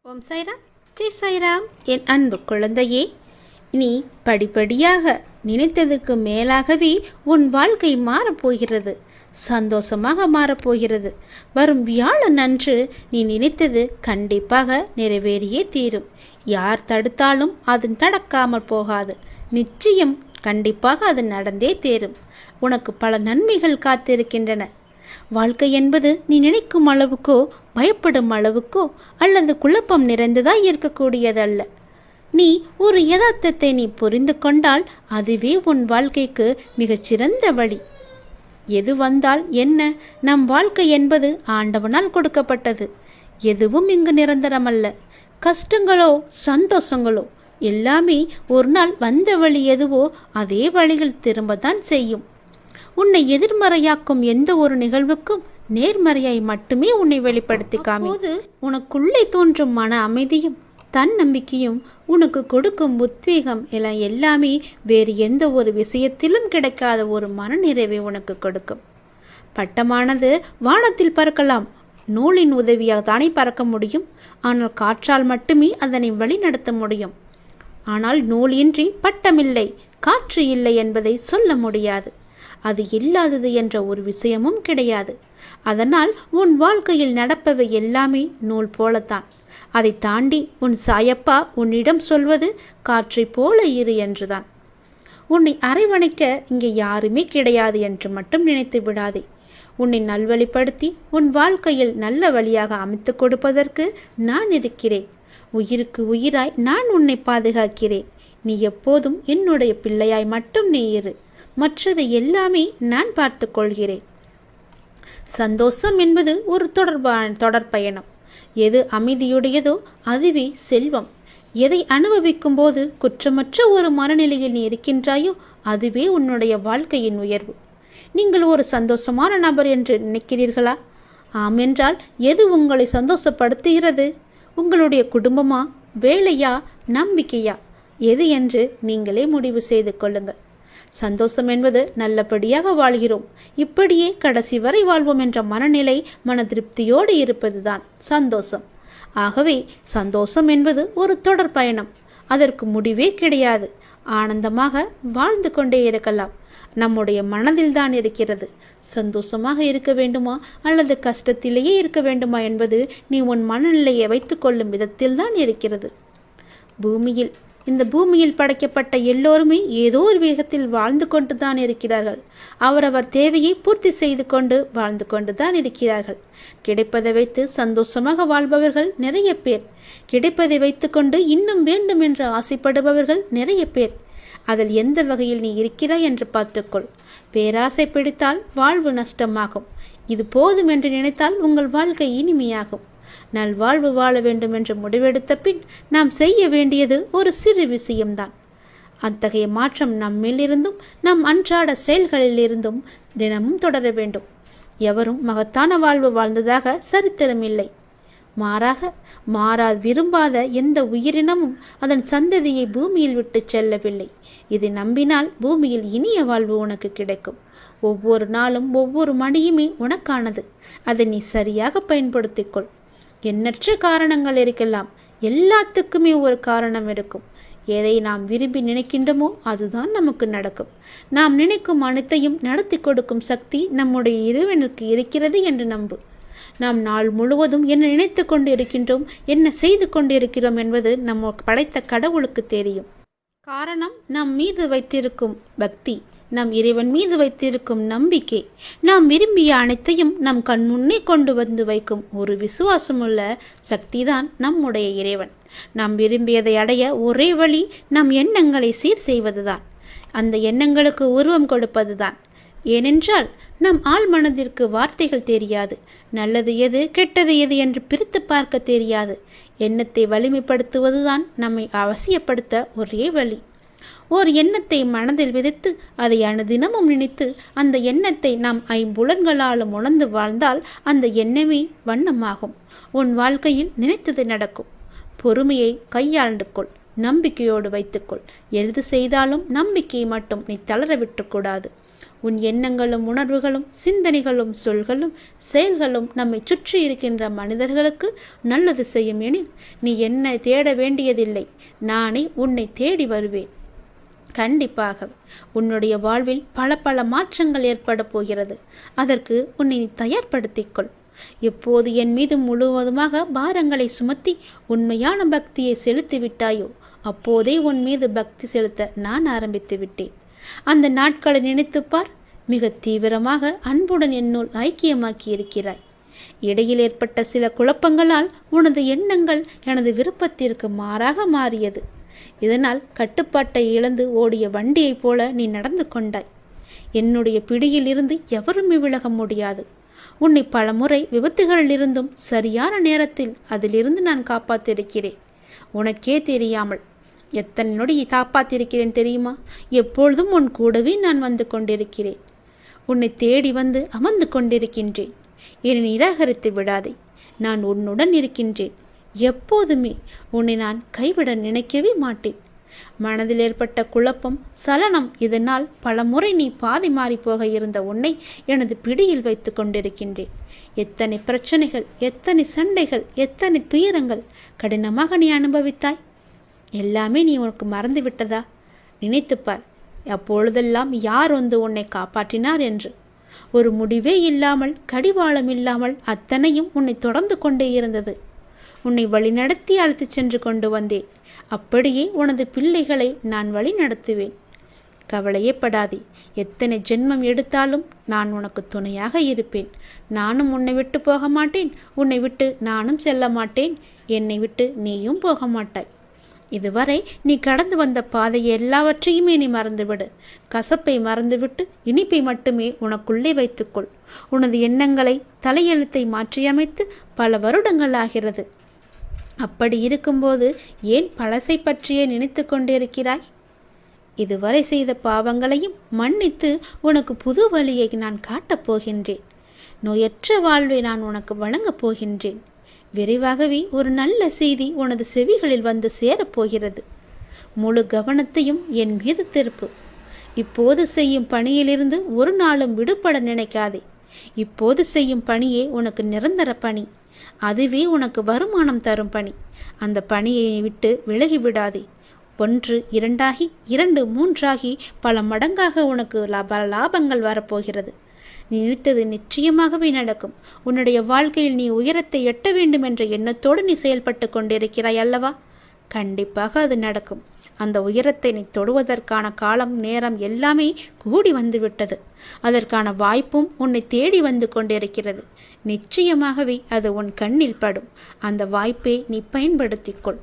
ஓம் சாய்ராம், ஜெய் சாய்ராம். என் அன்பு குழந்தையே, நீ படிப்படியாக நினைத்ததுக்கு மேலாகவே உன் வாழ்க்கை மாறப்போகிறது, சந்தோஷமாக மாறப்போகிறது. வரும் வியாழன் அன்று நீ நினைத்தது கண்டிப்பாக நிறைவேறியே தீரும். யார் தடுத்தாலும் அது நடக்காமல் போகாது. நிச்சயம் கண்டிப்பாக அது நடந்தே தேரும். உனக்கு பல நன்மைகள் காத்திருக்கின்றன. வாழ்க்கை என்பது நீ நினைக்கும் அளவுக்கோ பயப்படும் அளவுக்கோ அல்லது குழப்பம் நிறைந்ததாய் இருக்கக்கூடியதல்ல. நீ ஒரு யதார்த்தத்தை நீ புரிந்து கொண்டால் அதுவே உன் வாழ்க்கைக்கு மிகச்சிறந்த வழி. எது வந்தால் என்ன, நம் வாழ்க்கை என்பது ஆண்டவனால் கொடுக்கப்பட்டது. எதுவும் இங்கு நிரந்தரமல்ல. கஷ்டங்களோ சந்தோஷங்களோ எல்லாமே ஒரு நாள் வந்த வழி எதுவோ அதே வழிகள் திரும்பத்தான் செய்யும். உன்னை எதிர்மறையாக்கும் எந்த ஒரு நிகழ்வுக்கும் நேர்மறையாய் மட்டுமே உன்னை வெளிப்படுத்தி காமிப்போது உனக்குள்ளே தோன்றும் மன அமைதியும் தன்னம்பிக்கையும் உனக்கு கொடுக்கும் உத்வேகம் எல்லாம் எல்லாமே வேறு எந்த ஒரு விஷயத்திலும் கிடைக்காத ஒரு மனநிறைவை உனக்கு கொடுக்கும். பட்டமானது வானத்தில் பறக்கலாம். நூலின் உதவியாக தானே பறக்க முடியும். ஆனால் காற்றால் மட்டுமே அதனை வழிநடத்த முடியும். ஆனால் நூல் இன்றி பட்டமில்லை, காற்று இல்லை என்பதை சொல்ல முடியாது. அது இல்லாதது என்ற ஒரு விஷயமும் கிடையாது. அதனால் உன் வாழ்க்கையில் நடப்பவை எல்லாமே நூல் போலத்தான். அதை தாண்டி உன் சாயப்பா உன்னிடம் சொல்வது காற்றை போல இரு என்றுதான். உன்னை அரவணைக்க இங்கே யாருமே கிடையாது என்று மட்டும் நினைத்து விடாதே. உன்னை நல்வழிப்படுத்தி உன் வாழ்க்கையில் நல்ல வழியாக அமைத்து கொடுப்பதற்கு நான் இருக்கிறேன். உயிருக்கு உயிராய் நான் உன்னை பாதுகாக்கிறேன். நீ எப்போதும் என்னுடைய பிள்ளையாய் மட்டும் நீ இரு. மற்றது எல்லாமே நான் பார்த்து கொள்கிறேன். சந்தோஷம் என்பது ஒரு தொடர் பயணம். எது அமைதியுடையதோ அதுவே செல்வம். எதை அனுபவிக்கும் போது குற்றமற்ற ஒரு மனநிலையில் நீ இருக்கின்றாயோ அதுவே உன்னுடைய வாழ்க்கையின் உயர்வு. நீங்கள் ஒரு சந்தோஷமான நபர் என்று நினைக்கிறீர்களா? ஆம் என்றால் எது உங்களை சந்தோஷப்படுத்துகிறது? உங்களுடைய குடும்பமா, வேலையா, நம்பிக்கையா, எது என்று நீங்களே முடிவு செய்து கொள்ளுங்கள். சந்தோஷம் என்பது நல்லபடியாக வாழ்கிறோம், இப்படியே கடைசி வரை வாழ்வோம் என்ற மனநிலை, மன திருப்தியோடு இருப்பதுதான் சந்தோஷம். ஆகவே சந்தோஷம் என்பது ஒரு தொடர் பயணம். அதற்கு முடிவே கிடையாது. ஆனந்தமாக வாழ்ந்து கொண்டே இருக்கலாம். நம்முடைய மனதில் தான் இருக்கிறது. சந்தோஷமாக இருக்க வேண்டுமா அல்லது கஷ்டத்திலேயே இருக்க வேண்டுமா என்பது நீ உன் மனநிலையை வைத்து கொள்ளும் விதத்தில் தான் இருக்கிறது. இந்த பூமியில் படைக்கப்பட்ட எல்லோருமே ஏதோ ஒரு வேகத்தில் வாழ்ந்து கொண்டு தான் இருக்கிறார்கள். அவரவர் தேவையை பூர்த்தி செய்து கொண்டு வாழ்ந்து கொண்டு தான் இருக்கிறார்கள். கிடைப்பதை வைத்து சந்தோஷமாக வாழ்பவர்கள் நிறைய பேர். கிடைப்பதை வைத்து கொண்டு இன்னும் வேண்டும் என்று ஆசைப்படுபவர்கள் நிறைய பேர். அதில் எந்த வகையில் நீ இருக்கிறாய் என்று பார்த்துக்கொள். பேராசை பிடித்தால் வாழ்வு நஷ்டமாகும். இது போதும் என்று நினைத்தால் உங்கள் வாழ்க்கை இனிமையாகும். நல்வாழ்வு வாழ வேண்டும் என்று முடிவெடுத்த பின் நாம் செய்ய வேண்டியது ஒரு சிறு விஷயம்தான். அத்தகைய மாற்றம் நம்மிலிருந்தும் நம் அன்றாட செயல்களில் இருந்தும் தினமும் தொடர வேண்டும். எவரும் மகத்தான வாழ்வு வாழ்ந்ததாக சரித்திரம் இல்லை. மாறாத விரும்பாத எந்த உயிரினமும் அதன் சந்ததியை பூமியில் விட்டு செல்லவில்லை. இதை நம்பினால் பூமியில் இனிய வாழ்வு உனக்கு கிடைக்கும். ஒவ்வொரு நாளும் ஒவ்வொரு மணியுமே உனக்கானது. அதை நீ சரியாக பயன்படுத்திக்கொள். எண்ணற்ற காரணங்கள் இருக்கலாம். எல்லாத்துக்குமே ஒரு காரணம் இருக்கும். எதை நாம் விரும்பி நினைக்கின்றோமோ அதுதான் நமக்கு நடக்கும். நாம் நினைக்கும் அனைத்தையும் நடத்தி கொடுக்கும் சக்தி நம்முடைய இறைவனுக்கு இருக்கிறது என்று நம்பு. நாம் நாள் முழுவதும் என்ன நினைத்து கொண்டு இருக்கின்றோம், என்ன செய்து கொண்டு இருக்கிறோம் என்பது நம்ம படைத்த கடவுளுக்கு தெரியும். காரணம் நம் மீது வைத்திருக்கும் பக்தி, நம் இறைவன் மீது வைத்திருக்கும் நம்பிக்கை. நாம் விரும்பிய அனைத்தையும் நம் கண் முன்னே கொண்டு வந்து வைக்கும் ஒரு விசுவாசமுள்ள சக்திதான் நம்முடைய இறைவன். நாம் விரும்பியதை அடைய ஒரே வழி நம் எண்ணங்களை சீர் செய்வதுதான். அந்த எண்ணங்களுக்கு உருவம் கொடுப்பதுதான். ஏனென்றால் நம் ஆழ் மனதிற்கு வார்த்தைகள் தெரியாது. நல்லது எது கெட்டது எது என்று பிரித்து பார்க்க தெரியாது. எண்ணத்தை வலிமைப்படுத்துவதுதான் நம்மை அவசியப்படுத்த ஒரே வழி. ஓர் எண்ணத்தை மனதில் விதைத்து அதை அனுதினமும் நினைத்து அந்த எண்ணத்தை நாம் ஐம்புலன்களாலும் உணர்ந்து வாழ்ந்தால் அந்த எண்ணமே வண்ணமாகும். உன் வாழ்க்கையில் நினைத்தது நடக்கும். பொறுமையை கையாண்டு கொள். நம்பிக்கையோடு வைத்துக்கொள். எது செய்தாலும் நம்பிக்கையை மட்டும் நீ தளர விட்டுக்கூடாது. உன் எண்ணங்களும் உணர்வுகளும் சிந்தனைகளும் சொல்களும் செயல்களும் நம்மை சுற்றி இருக்கின்ற மனிதர்களுக்கு நல்லது செய்யும் எனில் நீ என்னை தேட வேண்டியதில்லை, நானே உன்னை தேடி வருவேன். கண்டிப்பாக உன்னுடைய வாழ்வில் பல பல மாற்றங்கள் ஏற்பட போகிறது. அதற்கு உன்னை தயார்படுத்திக்கொள். எப்போது என் மீது முழுவதுமாக பாரங்களை சுமத்தி உண்மையான பக்தியை செலுத்தி விட்டாயோ அப்போதே உன் மீது பக்தி செலுத்த நான் ஆரம்பித்து விட்டேன். அந்த நாட்களை நினைத்துப்பார். மிக தீவிரமாக அன்புடன் என்னுள் ஐக்கியமாக்கி இருக்கிறாய். இடையில் ஏற்பட்ட சில குழப்பங்களால் உனது எண்ணங்கள் எனது விருப்பத்திற்கு மாறாக மாறியது. இதனால் கட்டுப்பாட்டை இழந்து ஓடிய வண்டியைப் போல நீ நடந்து கொண்டாய். என்னுடைய பிடியில் இருந்து எவருமே விலக முடியாது. உன்னை பலமுறை விபத்துகளிலிருந்தும் சரியான நேரத்தில் அதிலிருந்து நான் காப்பாற்றிருக்கிறேன். உனக்கே தெரியாமல் எத்தனை நொடி காப்பாற்றிருக்கிறேன் தெரியுமா? எப்பொழுதும் உன் கூடவே நான் வந்து கொண்டிருக்கிறேன். உன்னை தேடி வந்து அமர்ந்து கொண்டிருக்கின்றேன். என்னை நிராகரித்து விடாதே. நான் உன்னுடன் இருக்கின்றேன். எப்போதுமே உன்னை நான் கைவிட நினைக்கவே மாட்டேன். மனதில் ஏற்பட்ட குழப்பம், சலனம், இதனால் பல முறை நீ பாதி மாறி போக இருந்த உன்னை எனது பிடியில் வைத்து கொண்டிருக்கின்றேன். எத்தனை பிரச்சனைகள், எத்தனை சண்டைகள், எத்தனை துயரங்கள் கடினமாக நீ அனுபவித்தாய். எல்லாமே நீ உனக்கு மறந்து விட்டதா? நினைத்துப்பார். அப்பொழுதெல்லாம் யார் வந்து உன்னை காப்பாற்றினார் என்று. ஒரு முடிவே இல்லாமல், கடிவாளம் இல்லாமல் அத்தனையும் உன்னை தொடர்ந்து கொண்டே இருந்தது. உன்னை வழிநடத்தி அழைத்து சென்று கொண்டு வந்தேன். அப்படியே உனது பிள்ளைகளை நான் வழி நடத்துவேன். கவலையே படாதே. எத்தனை ஜென்மம் எடுத்தாலும் நான் உனக்கு துணையாக இருப்பேன். நானும் உன்னை விட்டு போக மாட்டேன். உன்னை விட்டு நானும் செல்ல மாட்டேன். என்னை விட்டு நீயும் போக மாட்டாய். இதுவரை நீ கடந்து வந்த பாதையை எல்லாவற்றையுமே நீ மறந்துவிடு. கசப்பை மறந்துவிட்டு இனிப்பை மட்டுமே உனக்குள்ளே வைத்துக்கொள். உனது எண்ணங்களை, தலையெழுத்தை மாற்றியமைத்து பல வருடங்கள் ஆகிறது. அப்படி இருக்கும்போது ஏன் பழசை பற்றியே நினைத்து கொண்டிருக்கிறாய்? இதுவரை செய்த பாவங்களையும் மன்னித்து உனக்கு புது வழியை நான் காட்டப் போகின்றேன். நோயற்ற வாழ்வை நான் உனக்கு வழங்கப் போகின்றேன். விரைவாகவே ஒரு நல்ல செய்தி உனது செவிகளில் வந்து சேரப்போகிறது. முழு கவனத்தையும் என் மீது திருப்பு. இப்போது செய்யும் பணியிலிருந்து ஒரு நாளும் விடுபட நினைக்காதே. இப்போது செய்யும் பணியே உனக்கு நிரந்தர பணி. அதுவே உனக்கு வருமானம் தரும் பணி. அந்த பணியை விட்டு விலகிவிடாதே. 1 2ஆகி 2 3ஆகி பல மடங்காக உனக்கு லாபங்கள் வரப்போகிறது. நீ நினைத்தது நிச்சயமாகவே நடக்கும். உன்னுடைய வாழ்க்கையில் நீ உயரத்தை எட்ட வேண்டும் என்ற எண்ணத்தோடு நீ செயல்பட்டு கொண்டிருக்கிறாய் அல்லவா? கண்டிப்பாக அது நடக்கும். அந்த உயரத்தை நீ தொடுவதற்கான காலம், நேரம் எல்லாமே கூடி வந்துவிட்டது. அதற்கான வாய்ப்பும் உன்னை தேடி வந்து கொண்டிருக்கிறது. நிச்சயமாகவே அது உன் கண்ணில் படும். அந்த வாய்ப்பை நீ பயன்படுத்திக்கொள்.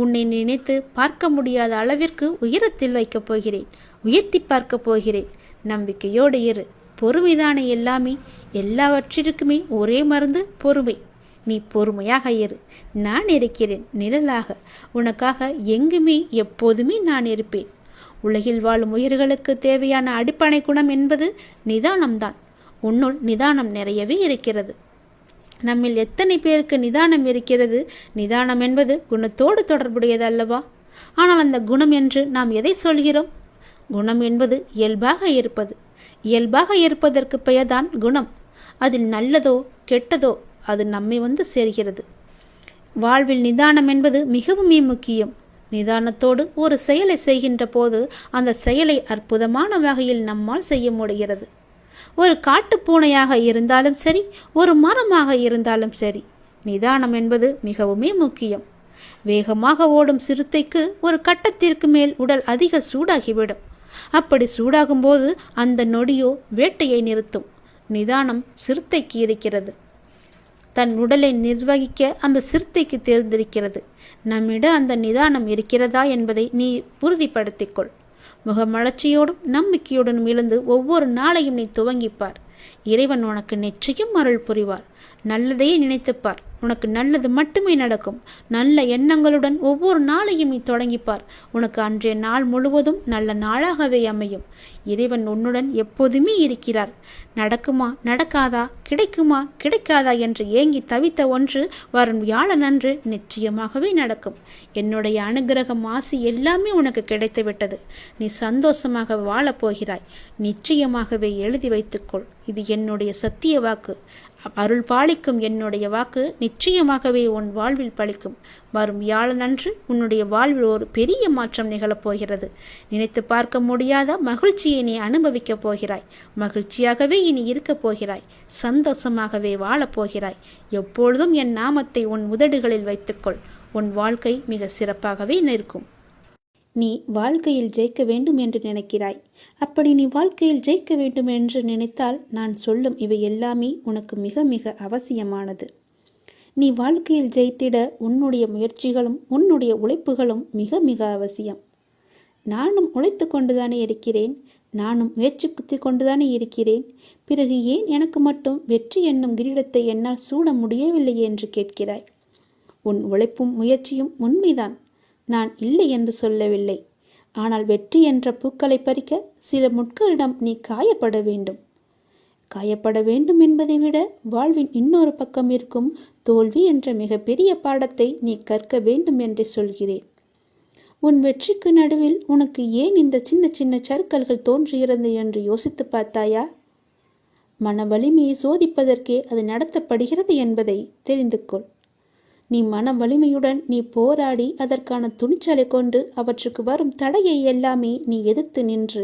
உன்னை நினைத்து பார்க்க முடியாத அளவிற்கு உயரத்தில் வைக்கப் போகிறேன். உயர்த்தி பார்க்க போகிறேன். நம்பிக்கையோடு இரு. பொறுமைதானே எல்லாமே. எல்லாவற்றிற்குமே ஒரே மருந்து பொறுமை. நீ பொறுமையாக இரு. நான் இருக்கிறேன் நிழலாக. உனக்காக எங்குமே எப்போதுமே நான் இருப்பேன். உலகில் வாழும் உயிர்களுக்கு தேவையான அடிப்படை குணம் என்பது நிதானம்தான். உன்னுள் நிதானம் நிறையவே இருக்கிறது. நம்மில் எத்தனை பேருக்கு நிதானம் இருக்கிறது? நிதானம் என்பது குணத்தோடு தொடர்புடையது அல்லவா? ஆனால் அந்த குணம் என்று நாம் எதை சொல்கிறோம்? குணம் என்பது இயல்பாக இருப்பது. இயல்பாக இருப்பதற்கு பெயர்தான் குணம். அதில் நல்லதோ கெட்டதோ அது நம்மை வந்து சேர்கிறது. வாழ்வில் நிதானம் என்பது மிகவும் முக்கியம். நிதானத்தோடு ஒரு செயலை செய்கின்ற போது அந்த செயலை அற்புதமான வகையில் நம்மால் செய்ய முடிகிறது. ஒரு காட்டுப்பூனையாக இருந்தாலும் சரி, ஒரு மரமாக இருந்தாலும் சரி, நிதானம் என்பது மிகவும் முக்கியம். வேகமாக ஓடும் சிறுத்தைக்கு ஒரு கட்டத்திற்கு மேல் உடல் அதிக சூடாகிவிடும். அப்படி சூடாகும் போது அந்த நொடியோ வேட்டையை நிறுத்தும். நிதானம் சிறுத்தைக்கு இருக்கிறது. தன் உடலை நிர்வகிக்க அந்த சிறுத்தைக்கு தேர்ந்தெடுக்கிறது. நம்மிடம் அந்த நிதானம் இருக்கிறதா என்பதை நீ உறுதிப்படுத்திக்கொள். முகமலர்ச்சியோடும் நம்பிக்கையுடனும் எழுந்து ஒவ்வொரு நாளையும் நீ துவங்கிப்பார். இறைவன் உனக்கு நிச்சயம் அருள் புரிவார். நல்லதையே நினைத்துப்பார். உனக்கு நல்லது மட்டுமே நடக்கும். நல்ல எண்ணங்களுடன் ஒவ்வொரு நாளையும் நீ தொடங்கிப்பார். உனக்கு அன்றைய நாள் முழுவதும் நல்ல நாளாகவே அமையும். இறைவன் உன்னுடன் எப்போதுமே இருக்கிறார். நடக்குமா நடக்காதா, கிடைக்குமா கிடைக்காதா என்று ஏங்கி தவித்த ஒன்று வரும் வியாழனன்று நிச்சயமாகவே நடக்கும். என்னுடைய அனுகிரகம், ஆசி எல்லாமே உனக்கு கிடைத்து விட்டது. நீ சந்தோஷமாக வாழப்போகிறாய். நிச்சயமாகவே எழுதி வைத்துக்கொள். இது என்னுடைய சத்திய வாக்கு. அருள் பாலிக்கும் என்னுடைய வாக்கு நிச்சயமாகவே உன் வாழ்வில் பலிக்கும். வரும் வியாழனன்று உன்னுடைய வாழ்வில் ஒரு பெரிய மாற்றம் நிகழப்போகிறது. நினைத்து பார்க்க முடியாத மகிழ்ச்சியை நீ அனுபவிக்கப் போகிறாய். மகிழ்ச்சியாகவே இனி இருக்கப் போகிறாய். சந்தோஷமாகவே வாழப்போகிறாய். எப்பொழுதும் என் நாமத்தை உன் உதடுகளில் வைத்துக்கொள். உன் வாழ்க்கை மிக சிறப்பாகவே இருக்கும். நீ வாழ்க்கையில் ஜெயிக்க வேண்டும் என்று நினைக்கிறாய். அப்படி நீ வாழ்க்கையில் ஜெயிக்க வேண்டும் என்று நினைத்தால் நான் சொல்லும் இவை எல்லாமே உனக்கு மிக மிக அவசியமானது. நீ வாழ்க்கையில் ஜெயித்திட உன்னுடைய முயற்சிகளும் உன்னுடைய உழைப்புகளும் மிக மிக அவசியம். நானும் உழைத்து கொண்டுதானே இருக்கிறேன். நானும் முயற்சி குத்தி கொண்டுதானே இருக்கிறேன். பிறகு ஏன் எனக்கு மட்டும் வெற்றி என்னும் கிரீடத்தை என்னால் சூட முடியவில்லையே என்று கேட்கிறாய். உன் உழைப்பும் முயற்சியும் உண்மைதான். நான் இல்லை என்று சொல்லவில்லை. ஆனால் வெற்றி என்ற பூக்களை பறிக்க சில முட்களிடம் நீ காயப்பட வேண்டும். காயப்பட வேண்டும் என்பதை விட வாழ்வின் இன்னொரு பக்கம் இருக்கும் தோல்வி என்ற மிகப்பெரிய பாடத்தை நீ கற்க வேண்டும் என்று சொல்கிறேன். உன் வெற்றிக்கு நடுவில் உனக்கு ஏன் இந்த சின்ன சின்ன சறுக்கல்கள் தோன்றுகிறது என்று யோசித்து பார்த்தாயா? மன வலிமையை சோதிப்பதற்கே அது நடத்தப்படுகிறது என்பதை தெரிந்து கொள். நீ மன வலிமையுடன் நீ போராடி அதற்கான துணிச்சலை கொண்டு அவற்றுக்கு வரும் தடையை எல்லாமே நீ எதிர்த்து நின்று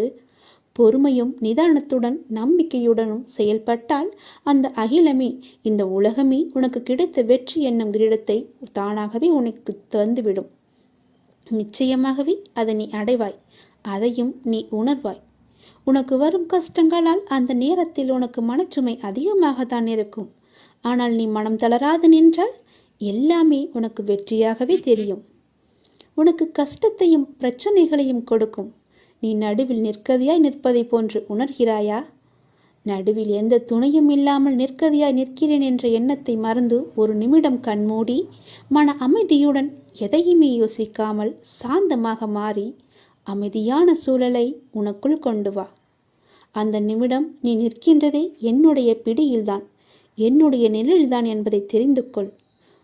பொறுமையும் நிதானத்துடன் நம்பிக்கையுடனும் செயல்பட்டால் அந்த அகிலமே, இந்த உலகமே உனக்கு கிடைத்த வெற்றி என்னும் கிரீடத்தை தானாகவே உனக்கு தந்துவிடும். நிச்சயமாகவே அதை நீ அடைவாய். அதையும் நீ உணர்வாய். உனக்கு வரும் கஷ்டங்களால் அந்த நேரத்தில் உனக்கு மனச்சுமை அதிகமாகத்தான் இருக்கும். ஆனால் நீ மனம் தளராது நின்றால் எல்லாமே உனக்கு வெற்றியாகவே தெரியும். உனக்கு கஷ்டத்தையும் பிரச்சனைகளையும் கொடுக்கும். நீ நடுவில் நிற்கதியாய் நிற்பதை போன்று உணர்கிறாயா? நடுவில் எந்த துணையும் இல்லாமல் நிற்கதியாய் நிற்கிறேன் என்ற எண்ணத்தை மறந்து ஒரு நிமிடம் கண்மூடி மன அமைதியுடன் எதையுமே யோசிக்காமல் சாந்தமாக மாறி அமைதியான சூழலை உனக்குள் கொண்டு வா. அந்த நிமிடம் நீ நிற்கின்றதே என்னுடைய பிடியில்தான், என்னுடைய நிழலில்தான் என்பதை தெரிந்து கொள்.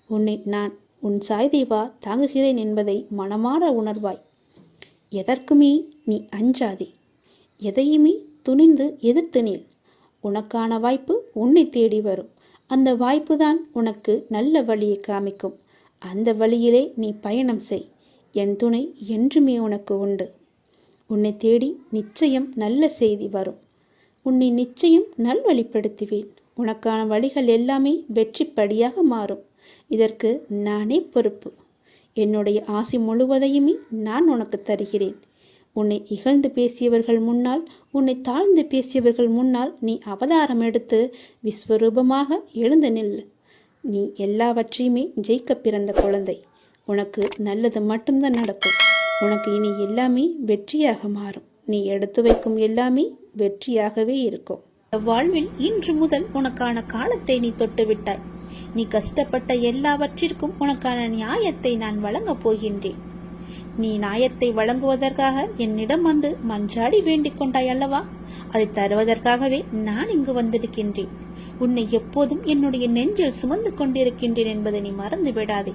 உன்னை நான் உன் சாய்தேவா தாங்குகிறேன் என்பதை மனமாற உணர்வாய். எதற்குமே நீ அஞ்சாதே. எதையுமே துணிந்து எதிர்த்து நில். உனக்கான வாய்ப்பு உன்னை தேடி வரும். அந்த வாய்ப்பு தான் உனக்கு நல்ல வழியை காமிக்கும். அந்த வழியிலே நீ பயணம் செய். என் துணை என்றுமே உனக்கு உண்டு. உன்னை தேடி நிச்சயம் நல்ல செய்தி வரும். உன்னை நிச்சயம் நல்வழிப்படுத்துவேன். உனக்கான வழிகள் எல்லாமே வெற்றி படியாக மாறும். இதற்கு நானே பொறுப்பு. என்னுடைய ஆசி முழுவதையுமே நான் உனக்கு தருகிறேன். உன்னை இகழ்ந்து பேசியவர்கள் முன்னால், உன்னை தாழ்ந்து பேசியவர்கள் முன்னால் நீ அவதாரம் எடுத்து விஸ்வரூபமாக எழுந்து நில். நீ எல்லாவற்றையுமே ஜெயிக்க பிறந்த குழந்தை. உனக்கு நல்லது மட்டும்தான் நடக்கும். உனக்கு இனி எல்லாமே வெற்றியாக மாறும். நீ எடுத்து வைக்கும் எல்லாமே வெற்றியாகவே இருக்கும். வாழ்வில் இன்று முதல் உனக்கான காலத்தை நீ தொட்டுவிட்டாய். நீ கஷ்டப்பட்ட எல்லாவற்றிற்கும் உனக்கான நியாயத்தை நான் வழங்கப் போகின்றேன். நீ நியாயத்தை வழங்குவதற்காக என்னிடம் வந்து மன்றாடி வேண்டிக் கொண்டாய் அல்லவா? அதை தருவதற்காகவே நான் இங்கு வந்திருக்கின்றேன். உன்னை எப்போதும் என்னுடைய நெஞ்சில் சுமந்து கொண்டிருக்கின்றேன் என்பதை நீ மறந்து விடாதே.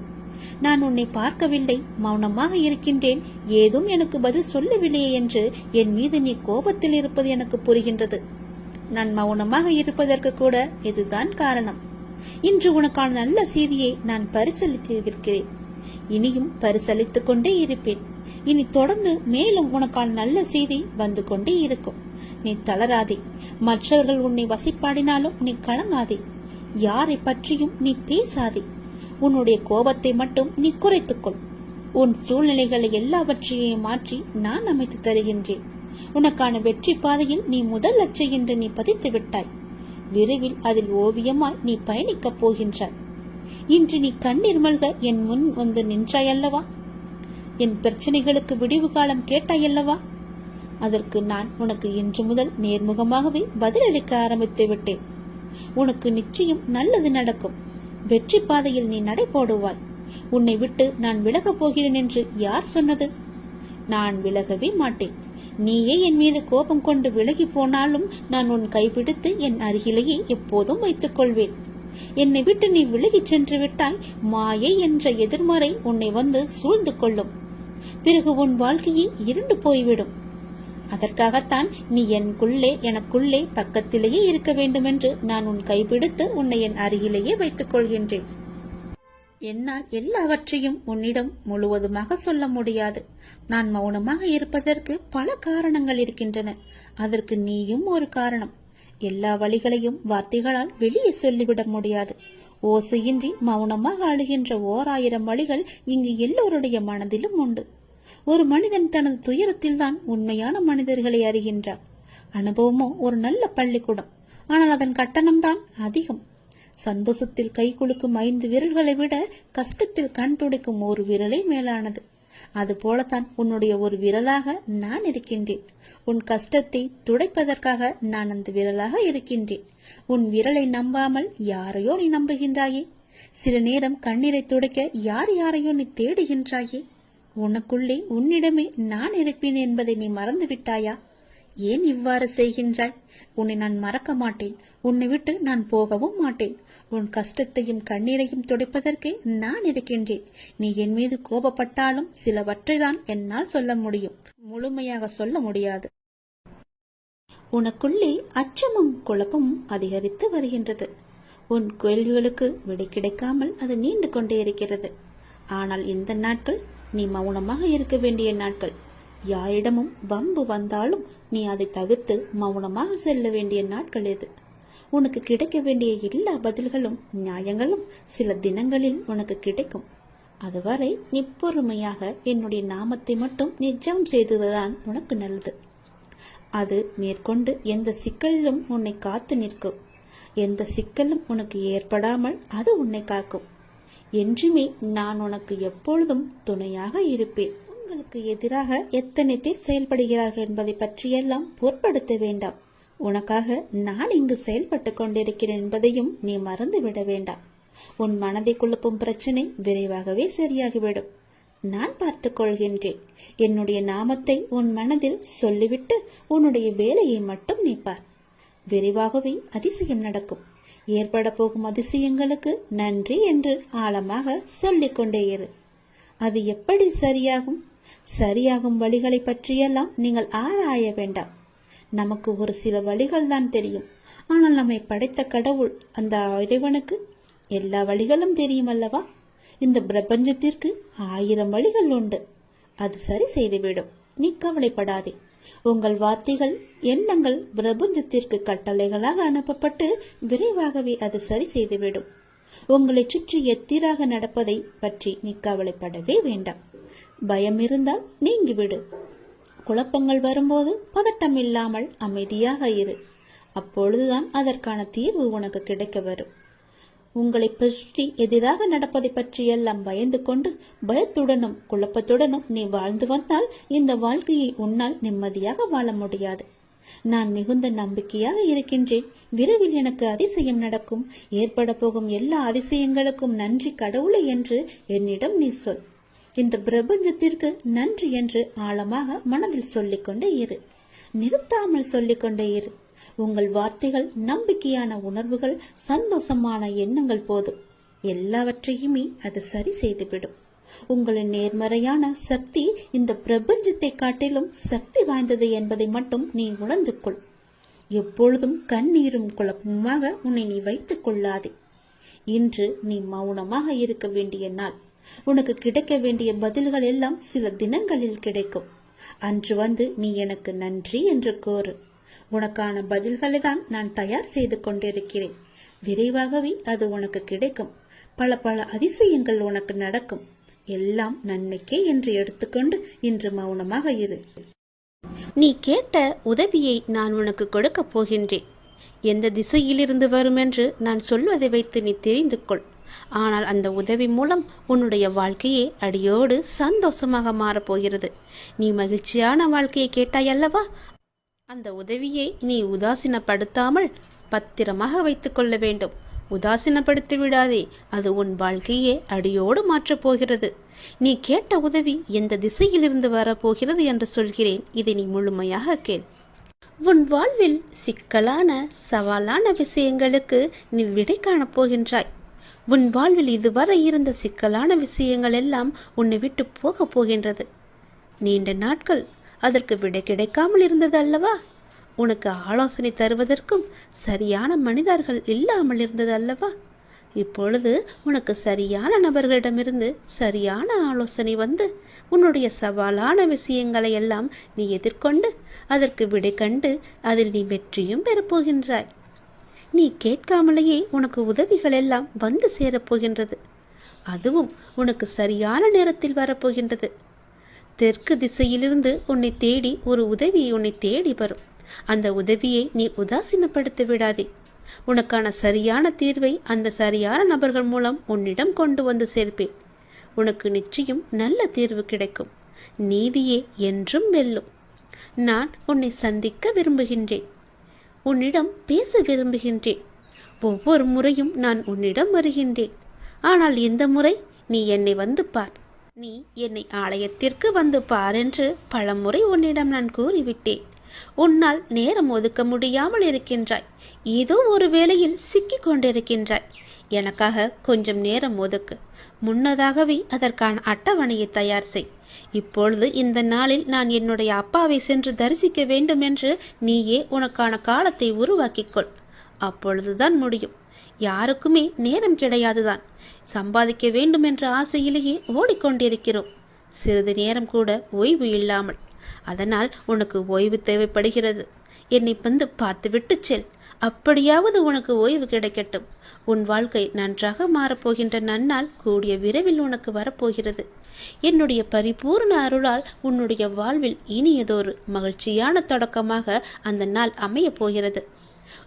நான் உன்னை பார்க்கவில்லை, மௌனமாக இருக்கின்றேன், ஏதும் எனக்கு பதில் சொல்லவில்லையே என்று என் மீது நீ கோபத்தில் இருப்பது எனக்கு புரிகின்றது. நான் மௌனமாக இருப்பதற்கு கூட இதுதான் காரணம். இன்று உனக்கான நல்ல செய்தியை நான் பரிசளித்திருக்கிறேன். இனியும் பரிசளித்துக் கொண்டே இருப்பேன். இனி தொடர்ந்து மேலும் உனக்கான நல்ல செய்தி வந்து கொண்டே இருக்கும். நீ தளராதே. மற்றவர்கள் உன்னை வசிப்பாடினாலும் நீ கலங்காதே. யாரை பற்றியும் நீ பேசாதே. உன்னுடைய கோபத்தை மட்டும் நீ குறைத்துக்கொள். உன் சூழ்நிலைகளை எல்லாவற்றையும் மாற்றி நான் அமைத்து தருகின்றேன். உனக்கான வெற்றி பாதையில் நீ முதல் அச்சை என்று நீ பதித்து விட்டாய். விரைவில் அதில் ஓவியமாய் நீ பயணிக்கப் போகின்றாய். இன்று நீ கண்ணீர் மல்க என் முன் வந்து நின்றாயல்லவா? என் பிரச்சனைகளுக்கு விடிவு காலம் கேட்டாயல்லவா? அதற்கு நான் உனக்கு இன்று முதல் நேர்முகமாகவே பதிலளிக்க ஆரம்பித்து விட்டேன். உனக்கு நிச்சயம் நல்லது நடக்கும். வெற்றி பாதையில் நீ நடை போடுவாய். உன்னை விட்டு நான் விலகப் போகிறேன் என்று யார் சொன்னது? நான் விலகவே மாட்டேன். நீயே என் மீது கோபம் கொண்டு விலகி போனாலும் நான் உன் கைப்பிடித்து என் அருகிலேயே எப்போதும் வைத்துக் கொள்வேன். என்னை விட்டு நீ விலகிச் சென்று விட்டால் மாயை என்ற எதிர்மறை உன்னை வந்து சூழ்ந்து கொள்ளும். பிறகு உன் வாழ்க்கையே இருண்டு போய்விடும். அதற்காகத்தான் நீ எனக்குள்ளே பக்கத்திலேயே இருக்க வேண்டும் என்று நான் உன் கைப்பிடித்து உன்னை என் அருகிலேயே வைத்துக் கொள்கின்றேன். என்னால் எல்லாவற்றையும் உன்னிடம் முழுவதுமாக சொல்ல முடியாது. நான் மௌனமாக இருப்பதற்கு பல காரணங்கள் இருக்கின்றன. அதற்கு நீயும் ஒரு காரணம். எல்லா வழிகளையும் வார்த்தைகளால் வெளியே சொல்லிவிட முடியாது. ஓசையின்றி மௌனமாக அழுகின்ற 1000 வழிகள் இங்கு எல்லோருடைய மனதிலும் உண்டு. ஒரு மனிதன் தனது துயரத்தில் தான் உண்மையான மனிதர்களை அறிகின்றான். அனுபவமோ ஒரு நல்ல பள்ளிக்கூடம். ஆனால் அதன் கட்டணம்தான் அதிகம். சந்தோஷத்தில் கை குலுக்கும் 5 விரல்களை விட கஷ்டத்தில் கண் துடைக்கும் ஒரு விரலே மேலானது. அது போலத்தான் உன்னுடைய ஒரு விரலாக நான் இருக்கின்றேன். உன் கஷ்டத்தை துடைப்பதற்காக நான் அந்த விரலாக இருக்கின்றேன். உன் விரலை நம்பாமல் யாரையோ நீ நம்புகின்றாயே. சில நேரம் கண்ணீரை துடைக்க யாரையோ நீ தேடுகின்றாயே. உனக்குள்ளே உன்னிடமே நான் இருப்பேன் என்பதை நீ மறந்து விட்டாயா? ஏன் இவ்வாறு செய்கின்றாய்? உன்னை நான் மறக்க மாட்டேன். உன்னை விட்டு நான் போகவும் மாட்டேன். உன் கஷ்டத்தையும் கண்ணீரையும் துடைப்பதற்கே நான் இருக்கின்றேன். நீ என் மீது கோபப்பட்டாலும் சிலவற்றைதான் என்னால் சொல்ல முடியும், முழுமையாக சொல்ல முடியாது. உனக்குள்ளே அச்சமும் குழப்பமும் அதிகரித்து வருகின்றது. உன் கேள்விகளுக்கு விடை கிடைக்காமல் அது நீண்டு கொண்டே இருக்கிறது. ஆனால் இந்த நாட்கள் நீ மௌனமாக இருக்க வேண்டிய நாட்கள். யாரிடமும் வம்பு வந்தாலும் நீ அதை தவிர்த்து மௌனமாக செல்ல வேண்டிய நாட்கள் இது. உனக்கு கிடைக்க வேண்டிய எல்லா பதில்களும் நியாயங்களும் சில தினங்களில் உனக்கு கிடைக்கும். அதுவரை நீ பொறுமையாக என்னுடைய நாமத்தை மட்டும் நிஜம் செய்துவதுதான் உனக்கு நல்லது. அது மேற்கொண்டு எந்த சிக்கலிலும் உன்னை காத்து நிற்கும். எந்த சிக்கலும் உனக்கு ஏற்படாமல் அது உன்னை காக்கும். என்றுமே நான் உனக்கு எப்பொழுதும் துணையாக இருப்பேன். உங்களுக்கு எதிராக எத்தனை பேர் செயல்படுகிறார்கள் என்பதை பற்றியெல்லாம் பொருட்படுத்த வேண்டாம். உனக்காக நான் இங்கு செயல்பட்டு கொண்டிருக்கிறேன் என்பதையும் நீ மறந்து விட வேண்டாம். உன் மனதை குழப்பும் பிரச்சனை விரைவாகவே சரியாகிவிடும். நான் பார்த்துக் கொள்கின்றேன். என்னுடைய நாமத்தை உன் மனதில் சொல்லிவிட்டு உன்னுடைய வேலையை மட்டும் நீ பார். விரைவாகவே அதிசயம் நடக்கும். ஏற்பட போகும் அதிசயங்களுக்கு நன்றி என்று ஆழமாக சொல்லிக் கொண்டே இரு. அது எப்படி சரியாகும் வழிகளை பற்றியெல்லாம் நீங்கள் ஆராய வேண்டாம். நமக்கு ஒரு சில வழிகள் தான் தெரியும். ஆனால் நம்மை படைத்த கடவுள் அந்த இறைவனுக்கு எல்லா வழிகளும் தெரியும் அல்லவா? இந்த பிரபஞ்சத்திற்கு 1000 வழிகள் உண்டு. அது சரி செய்துவிடும். நீ கவலைப்படாதே. உங்கள் வார்த்தைகள் எண்ணங்கள் பிரபஞ்சத்திற்கு கட்டளைகளாக அனுப்பப்பட்டு விரைவாகவே அது சரி செய்துவிடும். உங்களை சுற்றி எத்திராக நடப்பதை பற்றி நீ கவலைப்படவே வேண்டாம். பயம் இருந்தால் நீங்கிவிடு. குழப்பங்கள் வரும்போது பதட்டம் இல்லாமல் அமைதியாக இரு. அப்பொழுதுதான் அதற்கான தீர்வு உனக்கு கிடைக்க வரும். உங்களை பற்றி எதிராக நடப்பதை பற்றியெல்லாம் பயந்து கொண்டு பயத்துடனும் குழப்பத்துடனும் நீ வாழ்ந்து வந்தால் இந்த வாழ்க்கையை உன்னால் நிம்மதியாக வாழ முடியாது. நான் மிகுந்த நம்பிக்கையாக இருக்கின்றேன். விரைவில் எனக்கு அதிசயம் நடக்கும். ஏற்பட போகும் எல்லா அதிசயங்களுக்கும் நன்றி கடவுளை என்று என்னிடம் நீ சொல். இந்த பிரபஞ்சத்திற்கு நன்றி என்று ஆழமாக மனதில் சொல்லிக்கொண்டே இரு. நிறுத்தாமல் சொல்லிக்கொண்டே இரு. உங்கள் வார்த்தைகள் நம்பிக்கையான உணர்வுகள், சந்தோஷமான எண்ணங்கள் போதும். எல்லாவற்றையுமே அது சரி செய்துவிடும். உங்களின் நேர்மறையான சக்தி இந்த பிரபஞ்சத்தை காட்டிலும் சக்தி வாய்ந்தது என்பதை மட்டும் நீ உணர்ந்து கொள். எப்பொழுதும் கண்ணீரும் குழப்பமாக உன்னை நீ வைத்துக் கொள்ளாதே. இன்று நீ மௌனமாக இருக்க வேண்டிய நாள். உனக்கு கிடைக்க வேண்டிய பதில்கள் எல்லாம் சில தினங்களில் கிடைக்கும். அன்று வந்து நீ எனக்கு நன்றி என்று கோரு. உனக்கான பதில்களை தான் நான் தயார் செய்து கொண்டிருக்கிறேன். விரைவாகவே அது உனக்கு கிடைக்கும். பல அதிசயங்கள் உனக்கு நடக்கும். எல்லாம் நன்மைக்கே என்று எடுத்துக்கொண்டு இன்று மௌனமாக இரு. நீ கேட்ட உதவியை நான் உனக்கு கொடுக்க போகின்றேன். எந்த திசையிலிருந்து வரும் என்று நான் சொல்வதை வைத்து நீ தெரிந்து கொள். ஆனால் அந்த உதவி மூலம் உன்னுடைய வாழ்க்கையே அடியோடு சந்தோஷமாக மாறப்போகிறது. நீ மகிழ்ச்சியான வாழ்க்கையை கேட்டாய் அல்லவா? அந்த உதவியை நீ உதாசீனப்படுத்தாமல் பத்திரமாக வைத்து கொள்ள வேண்டும். உதாசீனப்படுத்தி விடாதே, அது உன் வாழ்க்கையே அடியோடு மாற்றப் போகிறது. நீ கேட்ட உதவி எந்த திசையிலிருந்து வரப்போகிறது என்று சொல்கிறேன், இதை நீ முழுமையாக கேள். உன் வாழ்வில் சிக்கலான சவாலான விஷயங்களுக்கு நீ விடை காணப் போகின்றாய். உன் வாழ்வில் இதுவரை இருந்த சிக்கலான விஷயங்கள் எல்லாம் உன்னை விட்டு போகப் போகின்றது. நீண்ட நாட்கள் அதற்கு விடை கிடைக்காமல் இருந்தது அல்லவா? உனக்கு ஆலோசனை தருவதற்கும் சரியான மனிதர்கள் இல்லாமல் இருந்தது அல்லவா? இப்பொழுது உனக்கு சரியான நபர்களிடமிருந்து சரியான ஆலோசனை வந்து உன்னுடைய சவாலான விஷயங்களை எல்லாம் நீ எதிர்கொண்டு அதற்கு விடை கண்டு அதில் நீ வெற்றியும் பெறப்போகின்றாய். நீ கேட்காமலேயே உனக்கு உதவிகள் எல்லாம் வந்து சேரப்போகின்றது. அதுவும் உனக்கு சரியான நேரத்தில் வரப்போகின்றது. தெற்கு திசையிலிருந்து உன்னை தேடி ஒரு உதவி உன்னை தேடி வரும். அந்த உதவியை நீ உதாசீனப்படுத்த விடாதே. உனக்கான சரியான தீர்வை அந்த சரியான நபர்கள் மூலம் உன்னிடம் கொண்டு வந்து சேர்ப்பேன். உனக்கு நிச்சயம் நல்ல தீர்வு கிடைக்கும். நீதியே என்றும் வெல்லும். நான் உன்னை சந்திக்க விரும்புகின்றேன். உன்னிடம் பேச விரும்புகின்றேன். ஒவ்வொரு முறையும் நான் உன்னிடம் வருகின்றேன். ஆனால் இந்த முறை நீ என்னை வந்து பார். நீ என்னை ஆலயத்திற்கு வந்து பார் என்று பலமுறை உன்னிடம் நான் கூறிவிட்டேன். உன்னால் நேரம் ஒதுக்க முடியாமல் இருக்கின்றாய். ஏதோ ஒரு வேளையில் சிக்கிக் கொண்டிருக்கின்றாய். எனக்காக கொஞ்சம் நேரம் ஒதுக்கு. முன்னதாகவே அதற்கான அட்டவணையை தயார் செய். இப்பொழுது இந்த நாளில் நான் என்னுடைய அப்பாவை சென்று தரிசிக்க வேண்டும் என்று நீயே உனக்கான காலத்தை உருவாக்கிக்கொள். அப்பொழுதுதான் முடியும். யாருக்குமே நேரம் கிடையாதுதான். சம்பாதிக்க வேண்டும் என்ற ஆசையிலேயே ஓடிக்கொண்டிருக்கிறோம், சிறிது நேரம் கூட ஓய்வு இல்லாமல். அதனால் உனக்கு ஓய்வு தேவைப்படுகிறது. என்னை வந்து பார்த்துவிட்டு செல். அப்படியாவது உனக்கு ஓய்வு கிடைக்கட்டும். உன் வாழ்க்கை நன்றாக மாறப்போகின்ற நன்னாள் கூடிய விரைவில் உனக்கு வரப்போகிறது. என்னுடைய பரிபூர்ண அருளால் உன்னுடைய வாழ்வில் இனியதொரு மகிழ்ச்சியான தொடக்கமாக அந்த நாள் அமையப் போகிறது.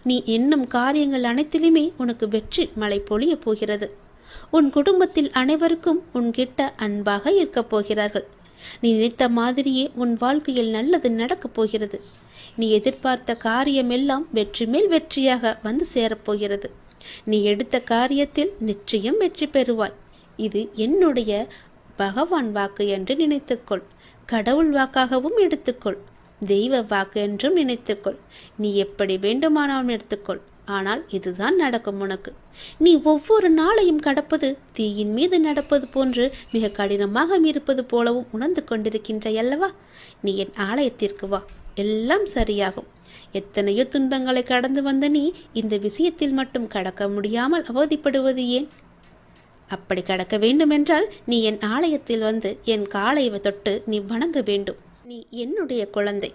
நீ எண்ணும் காரியங்கள் அனைத்திலுமே உனக்கு வெற்றி மழை பொழிய போகிறது. உன் குடும்பத்தில் அனைவருக்கும் உன்கிட்ட அன்பாக இருக்கப் போகிறார்கள். நீ நினைத்த மாதிரியே உன் வாழ்க்கையில் நல்லது நடக்கப் போகிறது. நீ எதிர்பார்த்த காரியமெல்லாம் வெற்றி மேல் வெற்றியாக வந்து சேரப்போகிறது. நீ எடுத்த காரியத்தில் நிச்சயம் வெற்றி பெறுவாய். இது என்னுடைய பகவான் வாக்கு என்று நினைத்துக்கொள். கடவுள் வாக்காகவும் எடுத்துக்கொள். தெய்வ வாக்கு என்றும் நினைத்துக்கொள். நீ எப்படி வேண்டுமானாலும் எடுத்துக்கொள். ஆனால் இதுதான் நடக்கும் உனக்கு. நீ ஒவ்வொரு நாளையும் கடப்பது தீயின் மீது நடப்பது போன்று மிக கடினமாக இருப்பது போலவும் உணர்ந்து கொண்டிருக்கின்றாய் அல்லவா? நீ என் ஆலயத்திற்கு வா, எல்லாம் சரியாகும். எத்தனையோ துன்பங்களை கடந்து வந்த நீ இந்த விஷயத்தில் மட்டும் கடக்க முடியாமல் அவதிப்படுவது ஏன்? அப்படி கடக்க வேண்டுமென்றால் நீ என் ஆலயத்தில் வந்து என் காலை தொட்டு நீ வணங்க வேண்டும். நீ என்னுடைய குழந்தை.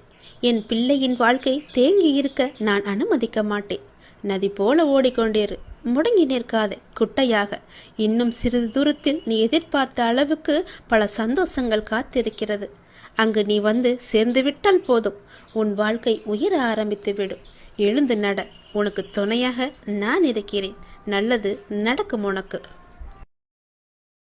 என் பிள்ளையின் வாழ்க்கை தேங்கி இருக்க நான் அனுமதிக்க மாட்டேன். நதி போல ஓடிக்கொண்டிரு, முடங்கி நிற்காதே குட்டையாக. இன்னும் சிறிது தூரத்தில் நீ எதிர்பார்த்த அளவுக்கு பல சந்தோஷங்கள் காத்திருக்கிறது. அங்கு நீ வந்து சேர்ந்து விட்டால் போதும், உன் வாழ்க்கை உயர ஆரம்பித்து விடும். எழுந்து நட. உனக்கு துணையாக நான் இருக்கிறேன். நல்லது நடக்கும் உனக்கு.